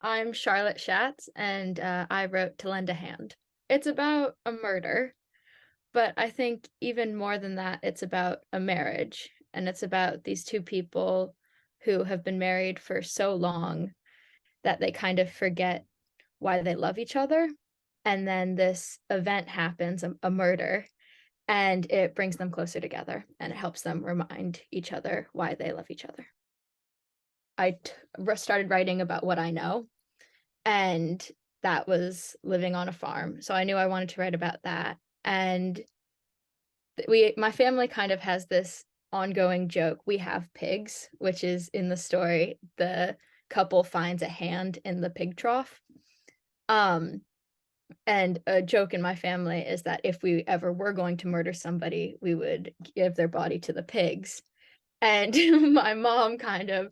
I'm Charlotte Schatz, and I wrote To Lend a Hand. It's about a murder, but I think even more than that, it's about a marriage, and it's about these two people who have been married for so long that they kind of forget why they love each other. And then this event happens, a murder, and it brings them closer together and it helps them remind each other why they love each other. Started writing about what I know, and that was living on a farm. So I knew I wanted to write about that. And my family kind of has this ongoing joke. We have pigs, which is in the story, the couple finds a hand in the pig trough. Um, and a joke in my family is that if we ever were going to murder somebody, we would give their body to the pigs. And my mom kind of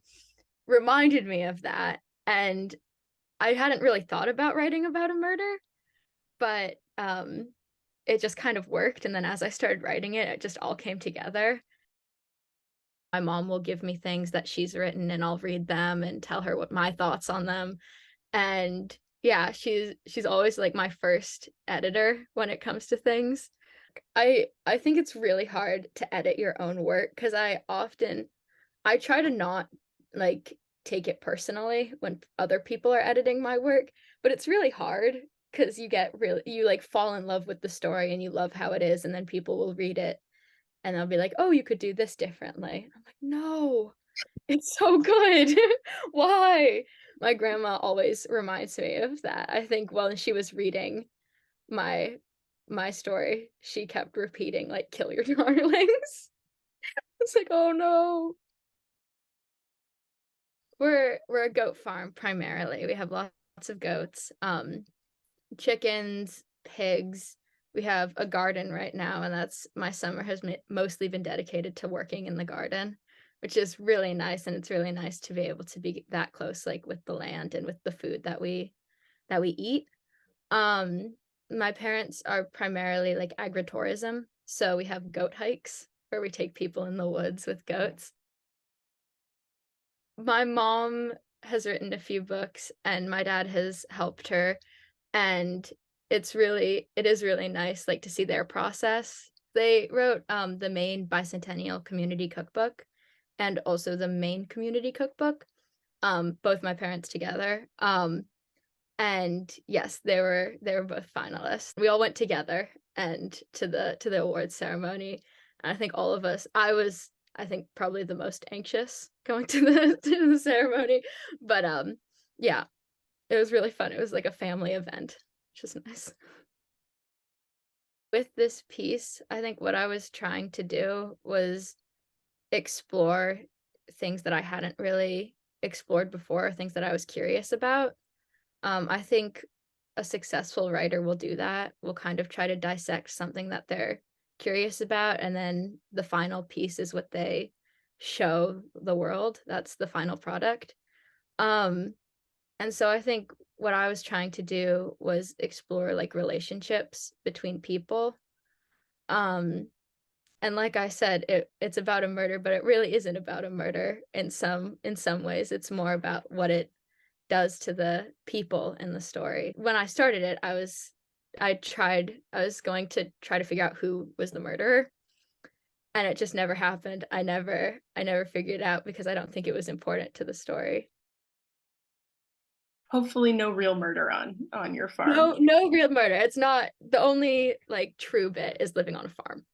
reminded me of that. And I hadn't really thought about writing about a murder, but, it just kind of worked, and then as I started writing it, it just all came together. My mom will give me things that she's written, and I'll read them and tell her what my thoughts on them, and yeah, she's always, like, my first editor when it comes to things. I think it's really hard to edit your own work because I try to not, like, take it personally when other people are editing my work, but it's really hard because you, like, fall in love with the story and you love how it is, and then people will read it, and they'll be like, "Oh, you could do this differently." I'm like, "No, it's so good. Why?" My grandma always reminds me of that. I think when she was reading my my story, she kept repeating, like, "Kill your darlings." It's like, "Oh, no." We're a goat farm primarily. We have lots of goats, chickens, pigs. We have a garden right now, and that's my summer has mostly been dedicated to working in the garden, which is really nice, and it's really nice to be able to be that close, like, with the land and with the food that we eat. Um, my parents are primarily, like, agritourism, so we have goat hikes where we take people in the woods with goats. My mom has written a few books, and my dad has helped her, and it is really nice, like, to see their process. They wrote, the Maine Bicentennial Community Cookbook and also the Maine Community Cookbook, both my parents together, and yes, they were both finalists. We all went together and to the awards ceremony, and I think all of us I think probably the most anxious going to the to the ceremony, but, yeah, it was really fun. It was like a family event, which is nice. With this piece, I think what I was trying to do was explore things that I hadn't really explored before, things that I was curious about. I think a successful writer will do that, will kind of try to dissect something that they're curious about, and then the final piece is what they show the world. That's the final product. Um, and so I think what I was trying to do was explore, like, relationships between people. Um, and like I said, it's about a murder, but it really isn't about a murder in some ways. It's more about what it does to the people in the story. When I started it, I was going to try to figure out who was the murderer, and it just never happened. I never figured it out because I don't think it was important to the story. Hopefully no real murder on your farm. No real murder. It's not the only, like, true bit is living on a farm.